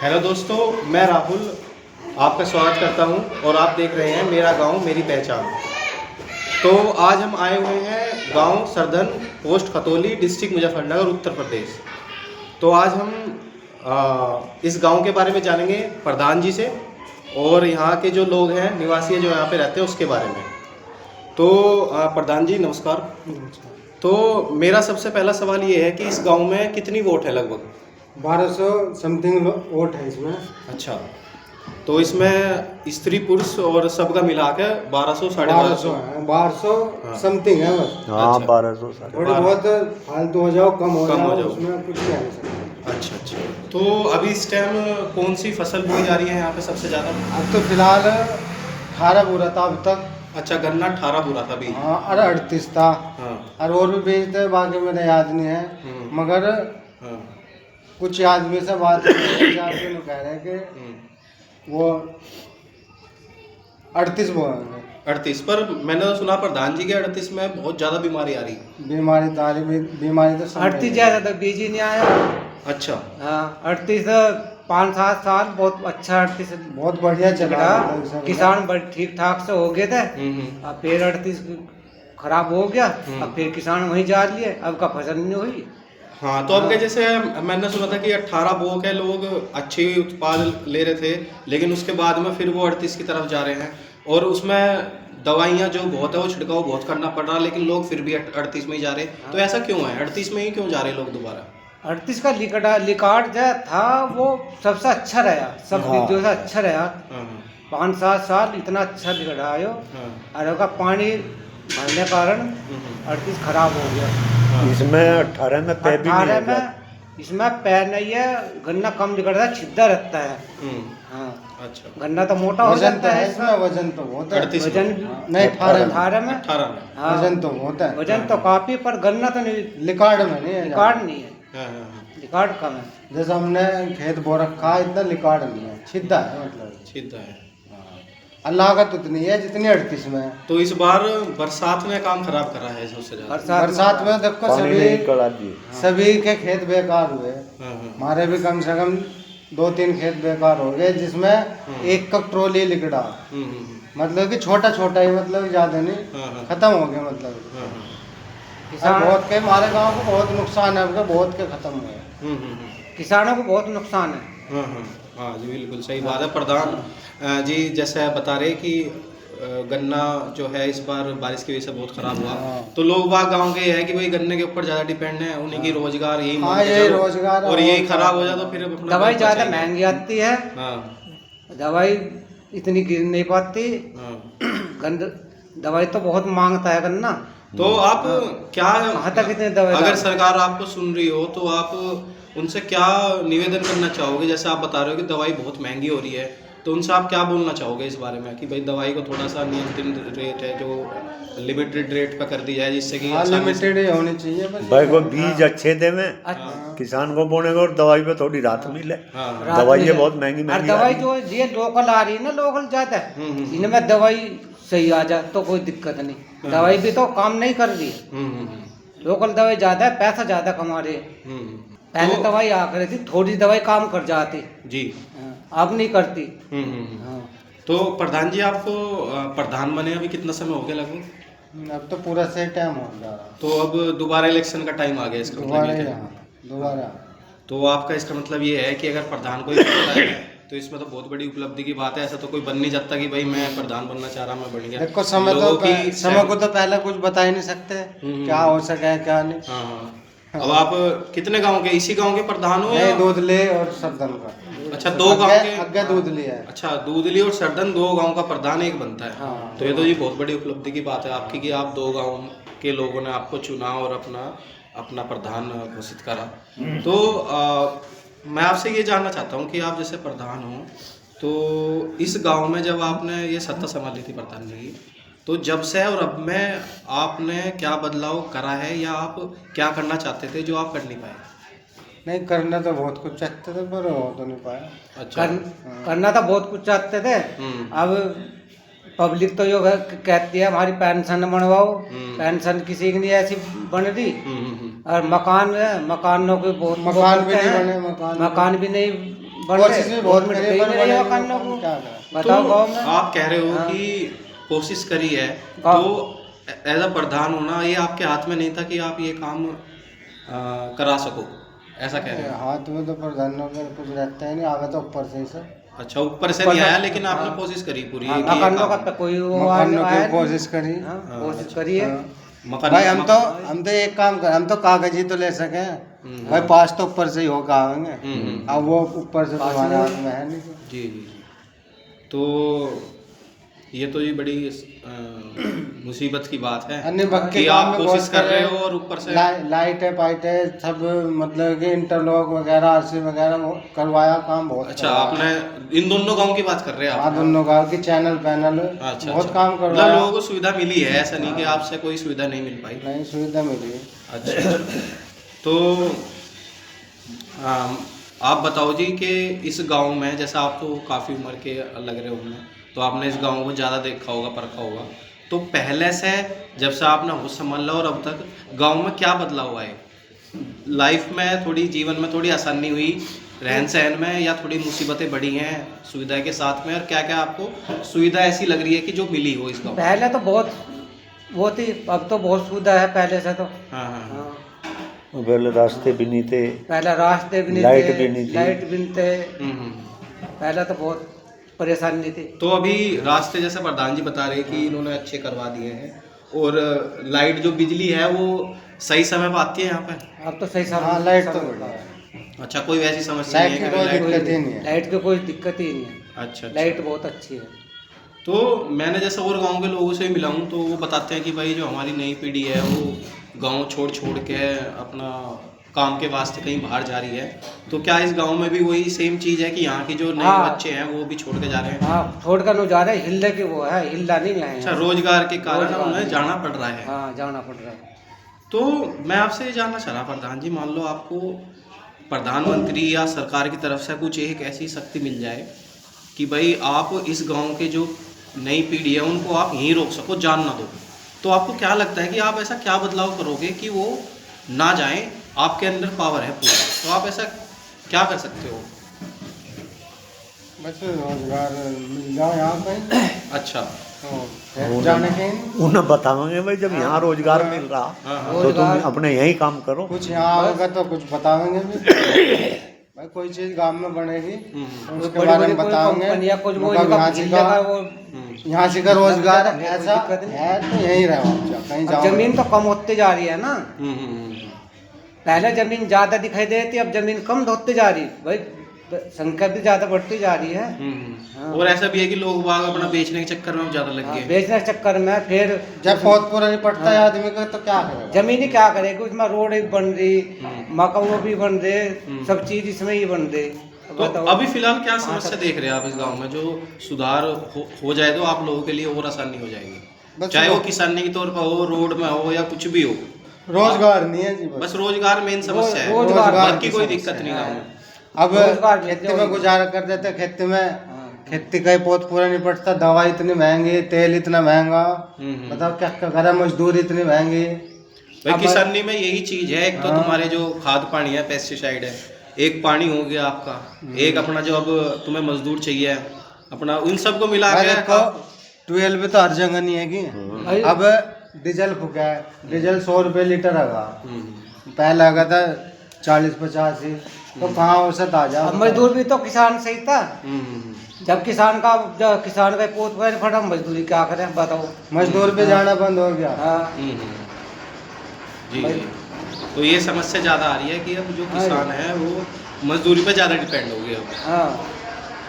Hello दोस्तों, मैं राहुल आपका स्वागत करता हूं और आप देख रहे हैं मेरा गांव मेरी पहचान। तो आज हम आए हुए हैं गांव सरधन, पोस्ट खतौली, डिस्ट्रिक्ट मुजफ्फरनगर, उत्तर प्रदेश। तो आज हम इस गांव के बारे में जानेंगे प्रधान जी से और यहाँ के जो लोग हैं, निवासी हैं जो यहाँ पे रहते हैं, उसके बारे में। तो प्रधान जी नमस्कार। तो मेरा सबसे पहला सवाल ये है कि इस गांव में कितनी वोट है? लगभग 1200 समथिंग वोट है इसमें। अच्छा, तो इसमें स्त्री पुरुष और सबका मिला के 1200 साढ़े 1200 है, 1200 समथिंग है बस। हाँ, 1200 थोड़ी बहुत फालतू हो जाओ, कम हो जाओ, उसमें कुछ नहीं आ सकता। अच्छा अच्छा। तो अभी इस टाइम कौन सी फसल बोई जा रही है यहाँ पे सबसे ज़्यादा? अब तो फिलहाल 18 बुरा था अब तक। अच्छा, गन्ना 18 बुरा था अभी। हाँ, अरे 38 था। हाँ और भी बेचते बाकी मेरे याद नहीं है, मगर हाँ। कुछ आदमी से बात कह रहे हैं कि वो 38 बोल रहे हैं। 38 पर मैंने तो सुना प्रधान जी के 38 में बहुत ज़्यादा बीमारी आ रही। बीमारी तो 38 ज़्यादा तो बीज ही नहीं आया। अच्छा हाँ, 38 5-7 साल बहुत अच्छा, 38 बहुत बढ़िया चला। किसान बड़े ठीक ठाक से हो गए थे। अब फिर 38 खराब हो गया। अब फिर किसान वहीं जा लिए, अब का फसल नहीं हुई। हाँ, तो अब के जैसे मैंने सुना था कि 18 बो के लोग अच्छी उत्पाद ले रहे थे, लेकिन उसके बाद में फिर वो 38 की तरफ जा रहे हैं और उसमें दवाइयाँ जो बहुत है वो छिड़काव बहुत करना पड़ रहा है, लेकिन लोग फिर भी 38 में ही जा रहे हैं। तो ऐसा क्यों है? 38 में ही क्यों जा रहे हैं लोग दोबारा? 38 का लिकार्ड जो था वो सबसे अच्छा रहा, सब बीजों से अच्छा रहा। 5-7 साल इतना अच्छा लिकड़ा आयो, और का पानी भरने कारण 38 खराब हो गया। इसमें 18 में पैर भी नहीं 18 है। में इसमें पैर नहीं है, गन्ना कम निकलता है, छिद्दा रहता है। हाँ, अच्छा, गन्ना तो मोटा हो जाता है इसमें, वजन तो बहुत है। 38 वजन नहीं, 18 में 18 में। हाँ, वजन तो बहुत है। वजन तो काफी, पर गन्ना तो नहीं, लिकार्ड में नहीं है। रिकॉर्ड नहीं है, हाँ, रिकॉर्ड कम है। जैसे हमने खेत बो रखा है, इतना लिकार्ड नहीं है, सीधा है मतलब। सीधा है। अल्लाह का तो उतनी है जितनी 38 में है। तो इस बार बरसात ने काम खराब करा है सबसे ज्यादा। बरसात में देखो पानी नहीं करा दिए। सभी के खेत बेकार हुए। हाँ, हमारे भी कम से कम 2-3 खेत बेकार हो गए, जिसमें एक कप ट्रोली लिकड़ा। मतलब कि छोटा छोटा ही, मतलब ज्यादा नहीं, खत्म हो गया मतलब। किसान बहुत के हमारे गांव को बहुत नुकसान है, बहुत के खत्म हुए। किसानों को बहुत नुकसान है। हाँ जी, बिल्कुल सही बात है प्रधान जी। जैसे बता रहे कि गन्ना जो है इस बार बारिश की वजह से बहुत खराब हुआ। तो लोग बाग गांव के है कि भाई गन्ने के ऊपर ज्यादा डिपेंड है, उन्हीं की रोजगार यही मान के यही चलो। रोजगार और यही खराब हो जाए तो फिर अपना दवाई घर ज्यादा बचाएंगे। महंगी आती है। हाँ दवाई इतनी गिर नहीं पाती। गंद दवाई तो बहुत मांगता है गन्ना। तो आप क्या, कहाँ तक इतनी दवाई अगर डाल- सरकार आपको सुन रही हो तो आप उनसे क्या निवेदन करना चाहोगे? जैसे आप बता रहे हो कि दवाई बहुत महंगी हो रही है, तो उनसे आप क्या बोलना चाहोगे इस बारे में कि भाई दवाई को थोड़ा सा नियंत्रित रेट है जो लिमिटेड रेट पे कर दी जाए, जिससे कि लिमिटेड ही होनी चाहिए बस। भाई को बीज अच्छे दे में किसान को बोने को, और दवाई पे थोड़ी राहत मिले। रात दवाई में- बहुत महंगी और महंगी दवाई आ रही जो ये लोकल आ रही है ना, लोकल ज्यादा, इनमें दवाई सही आ जाए तो कोई दिक्कत नहीं। दवाई भी तो काम नहीं कर रही है। लोकल दवाई ज्यादा है, पैसा ज्यादा कमा रही है। पहले दवाई आ कर थी, थोड़ी दवाई काम कर जाती जी। अब नहीं करती। हाँ। तो प्रधान जी, आपको प्रधान बने अभी कितना समय हो गया लगभग? अब तो पूरा सही टाइम हो जा रहा। तो अब दोबारा इलेक्शन का टाइम आ गया, इसका मतलब ये है। दोबारा तो आपका इसका मतलब ये है कि अगर प्रधान कोई बनता है तो इसमें तो बहुत बड़ी उपलब्धि की बात है। ऐसा तो कोई बन नहीं जाता कि भाई मैं प्रधान बनना चाह रहा, मैं बन गया। देखो समय को तो पहले कुछ बता ही नहीं सकते क्या हो सके क्या नहीं। हाँ। अब आप कितने गांव के, इसी गांव के प्रधान हो या? दूधले और सरदन का। अच्छा, 2 गांव के। आगे दूधली है। अच्छा, दूधली और सरदन 2 गांव का प्रधान एक बनता है। हाँ। तो ये तो जी बहुत बड़ी उपलब्धि की बात है आपकी कि आप 2 गांव के लोगों ने आपको चुना और अपना प्रधान घोषित करा। तो मैं आपसे ये जानना चाहता हूँ कि आप जैसे प्रधान हो, तो इस गांव में जब आपने ये सत्ता संभाली थी प्रधान जी की, तो जब से और अब में आपने क्या बदलाव करा है या आप क्या करना चाहते थे जो आप कर नहीं पाए? नहीं, करना तो बहुत कुछ चाहते थे पर हो तो नहीं पाया। अच्छा। करना तो बहुत कुछ चाहते थे। अब पब्लिक तो यो कहती है हमारी पेंशन बनवाओ, पेंशन किसी की नहीं ऐसी बन रही। और मकान है, मकानों के बहुत मकान भी नहीं हैं। बने, मकान भी नहीं बन कोशिश भी बहुत गवर्नमेंट करी दे पर नहीं रही है बने मकानों को। क्या करें। बताओ तो गाँव में आप कह रहे हो हाँ। कि कोशिश करी है, गाँव- तो एज अ प्रधान होना ये आपके हाथ में नहीं था कि आप ये काम करा सको, ऐसा कह रहे हो? हाथ में तो प्रधानों का कुछ रहता है नहीं, आगे तो ऊपर से ही सब अच्छा, ऊपर से नहीं आया, लेकिन आपने हाँ। कोशिश करी पूरी हाँ, कि ये मकानों का काम- तो कोई वो मकानों आया की नहीं। कोशिश करी। हाँ, कोशिश करी है। हाँ। मकान भाई हम तो एक काम कर, हम तो कागज ही तो ले सके, भाई पास तो ऊपर से ही होकर आएंगे, अब वो ऊपर से पास तुम्हारे नहीं हाथ में है नहीं। जी जी। तो ये तो ये बड़ी मुसीबत की बात है अन्य वक्त कि के काम आप में कोशिश बहुत कर रहे करे। हो और ऊपर से लाइट है पाइट है सब, मतलब कि इंटरलॉक वगैरह आरसी वगैरह वो करवाया, काम बहुत अच्छा, करवाया। आपने इन दोनों गांव की बात कर रहे हैं हाँ आप? दोनों गाँव की चैनल पैनल अच्छा, बहुत अच्छा। काम मतलब करवाया। लोगों को सुविधा मिली है, ऐसा नहीं कि आपसे कोई सुविधा नहीं मिल पाई। नहीं सुविधा मिली। अच्छा, तो आप बताओ जी कि इस गांव में, जैसा आप तो काफ़ी उम्र के लग रहे होंगे, तो आपने इस गांव को ज़्यादा देखा होगा, परखा होगा, तो पहले से जब से आपने होश संभाला और अब तक गांव में क्या बदलाव हुआ है? लाइफ में थोड़ी, जीवन में थोड़ी आसानी हुई, रहन सहन में, या थोड़ी मुसीबतें बढ़ी हैं सुविधा के साथ में? और क्या क्या आपको सुविधा ऐसी लग रही है कि जो मिली हो इस गाँव में? पहले तो बहुत वो थी, अब तो बहुत सुविधा है पहले से तो। हाँ हाँ हाँ। हाँ, पहले रास्ते भी नहीं थे, पहले रास्ते भी नहीं लाइट थे, भी नहीं थी। लाइट भी नहीं थे, हम्म। पहले तो बहुत परेशानी थी। तो अभी रास्ते, जैसे प्रधान जी बता रहे कि इन्होंने अच्छे करवा दिए हैं, और लाइट जो बिजली है वो सही समय पर आती है यहाँ पे? अब तो सही हाँ लाइट तो बढ़िया है, अच्छा, कोई वैसी समस्या लाइट नहीं की है कि कोई लाइट? दिक्कत ही नहीं है। लाइट की कोई दिक्कत ही नहीं है, अच्छा, अच्छा। लाइट बहुत अच्छी है। तो मैंने जैसे और गांव के लोगों से मिला हूँ, तो वो बताते हैं कि भाई जो हमारी नई पीढ़ी है वो गांव छोड़ छोड़ के अपना काम के वास्ते कहीं बाहर जा रही है, तो क्या इस गांव में भी वही सेम चीज़ है कि यहाँ की जो नए हाँ। बच्चे हैं वो भी छोड़ के जा रहे हैं? हाँ, छोड़ कर लो जा रहे, हिलने की वो है, हिलना नहीं है। अच्छा, रोजगार के कारण रोजगार उन्हें नहीं। जाना पड़ रहा है। हाँ, जाना पड़ रहा है। तो मैं आपसे ये जानना चाह रहा प्रधान जी, मान लो आपको प्रधानमंत्री या सरकार की तरफ से कुछ एक ऐसी शक्ति मिल जाए कि भाई आप इस गांव के जो नई पीढ़ी है उनको आप यहीं रोक सको, जान ना दो, तो आपको क्या लगता है कि आप ऐसा क्या बदलाव करोगे कि वो ना जाएं? आपके अंदर पावर है पूरा, तो आप ऐसा क्या कर सकते हो? बस रोजगार मिल जाए यहाँ कहीं, अच्छा। तो फिर जाने के उन्हें बताएंगे भाई जब यहाँ रोजगार मिल रहा हाँ हाँ। तो तुम रोजगार- अपने यही काम करो। कुछ यहाँ होगा तो कुछ बताएंगे भी, भाई कोई चीज गांव में बनेगी तो उसके बड़ी बारे बड़ी में कोई बताएंगे, कंपनियां कुछ वो मतलब इनका यहाँ से हिलने का का वो यहाँ से का रोजगार कोई ऐसा दिक्कत नहीं। है तो यहीं रहो, कहीं अब जाओ। जमीन तो कम होती जा रही है ना, हम्म। पहले जमीन ज्यादा दिखाई देती, अब जमीन कम होती जा रही भाई, संख्या भी ज्यादा बढ़ती जा रही है। हाँ। और ऐसा भी है कि लोग बाग अपना बेचने के चक्कर में ज्यादा लग हाँ, गए। बेचने के चक्कर में फिर जब बहुत पूरा नहीं पड़ता है आदमी का तो क्या करेगा। जमीन ही क्या करेगी, उसमें रोड भी बन रही, मकान भी बन रहे, सब चीज इसमें ही बन रही। तो बताओ। अभी फिलहाल क्या समस्या देख रहे हैं आप इस गांव में, जो सुधार हो जाए तो आप लोगों के लिए और आसानी हो जाएगी? बस चाहे वो किसानी के तौर पर हो, रोड में हो, या कुछ भी हो, रोजगार नहीं है जी, बस रोजगार मेन समस्या है, रोजगार बाकी की कोई समस्या दिक्कत नहीं गाँव में। अब रोजगार मिल खेती जाए। में गुजारा कर देते, खेती में खेती का ही बहुत पूरा नहीं पड़ता, दवाई इतनी महंगी, तेल इतना महंगा, बताओ क्या क्या करें, मजदूरी इतनी महंगी। भाई किसानी में यही चीज है, एक तो तुम्हारे जो खाद पानी है, पेस्टिसाइड है, एक पानी हो गया आपका, एक अपना जो अब तुम्हें मजदूर चाहिए अपना, उन सबको मिला के देखो 12 भी तो हर जगह नहीं है कि भाई- अब डीजल फूका है, डीजल 100 रुपये लीटर आगा, पहले आगा था 40-85, तो कहाँ औसत आ जाए। अब मजदूर भी तो किसान सही था, जब किसान का पोत पैर फटा, मजदूरी क्या करें बताओ। मजदूर पे जाना बंद हो गया। हाँ, जी जी। तो ये समस्या ज्यादा आ रही है कि अब जो किसान है वो मजदूरी पे ज्यादा डिपेंड हो गए अब, हाँ,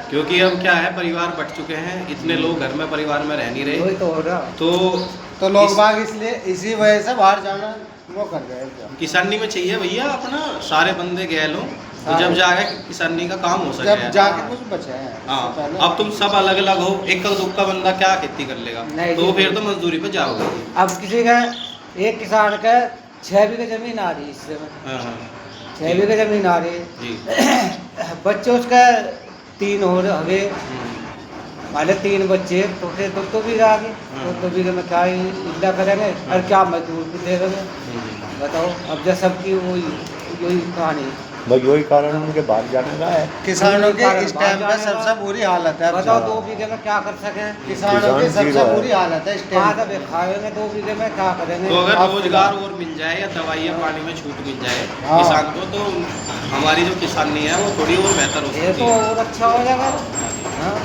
क्योंकि अब क्या है, परिवार बढ़ चुके हैं, इतने लोग घर में परिवार में रह नहीं वही रहे, तो हो रहा। तो लोग इस- बाग इसलिए इसी वजह से बाहर जाना वो कर रहे हैं। किसानी में चाहिए भैया अपना सारे बंदे गए लो, तो जब जाके किसानी का काम हो जब सके। जाके कुछ बचे हैं हाँ, इससे पहले। अब तुम सब अलग अलग हो, एक दुक्का बंदा क्या खेती कर लेगा, नहीं, तो जी, फिर तो मजदूरी पे जाओगे। अब किसी का एक किसान का 6 बीघे जमीन आ रही है, इससे हाँ हाँ 6 बीघे जमीन आ रही है, जी। बच्चे उसका 3 हो रहे, माने 3 बच्चे तो फिर दो बीघा आ गए, 2 बीघे में क्या इतना करेंगे और क्या मजदूर भी दे देंगे, बताओ। अब जब सबकी वही कहानी है। भाई वही कारण उनके बाहर जाने का है। किसानों के इस टाइम पे जाने सबसे का। बुरी हालत है। बताओ 2 बीघे में क्या कर सके? किसानों की किसान सबसे जीरो है। बुरी हालत है इस कहाँ टाइम से खाएंगे 2 बीघे में, क्या करेंगे? तो अगर आप रोजगार और मिल जाए या दवाइयाँ पानी में छूट मिल जाए हाँ। किसान को, तो हमारी जो किसानी है वो थोड़ी और बेहतर हो ये सकती तो है। और अच्छा हो जाएगा। हाँ।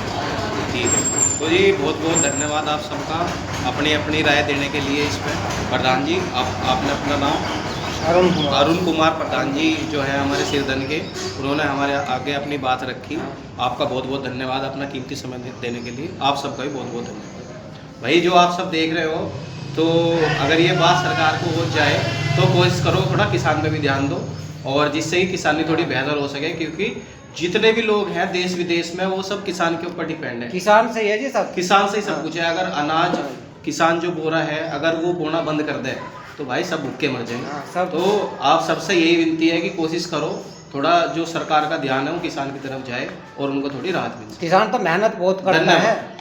ठीक है, तो जी बहुत बहुत धन्यवाद आप सबका अपनी अपनी राय देने के लिए इस पर। प्रधान जी आपने अपना नाम? अरुण कुमार प्रधान जी जो है हमारे सिरदन के, उन्होंने हमारे आगे अपनी बात रखी। आपका बहुत बहुत धन्यवाद अपना कीमती समय देने के लिए। आप सबका भी बहुत बहुत धन्यवाद। भाई जो आप सब देख रहे हो, तो अगर ये बात सरकार को हो जाए तो कोशिश करो थोड़ा किसान पे भी ध्यान दो, और जिससे ही किसानी थोड़ी बेहतर हो सके, क्योंकि जितने भी लोग हैं देश विदेश में वो सब किसान के ऊपर डिपेंड है। किसान से ही है जी सब। किसान से ही सब कुछ है। अगर अनाज किसान जो बो रहा है अगर वो बोना बंद कर दे तो भाई सब भूखे मर जाएंगे। हाँ, सब। तो आप सबसे यही विनती है कि कोशिश करो थोड़ा जो सरकार का ध्यान है वो किसान की तरफ जाए और उनको थोड़ी राहत मिले। किसान तो मेहनत बहुत करता धन्यवाद। है।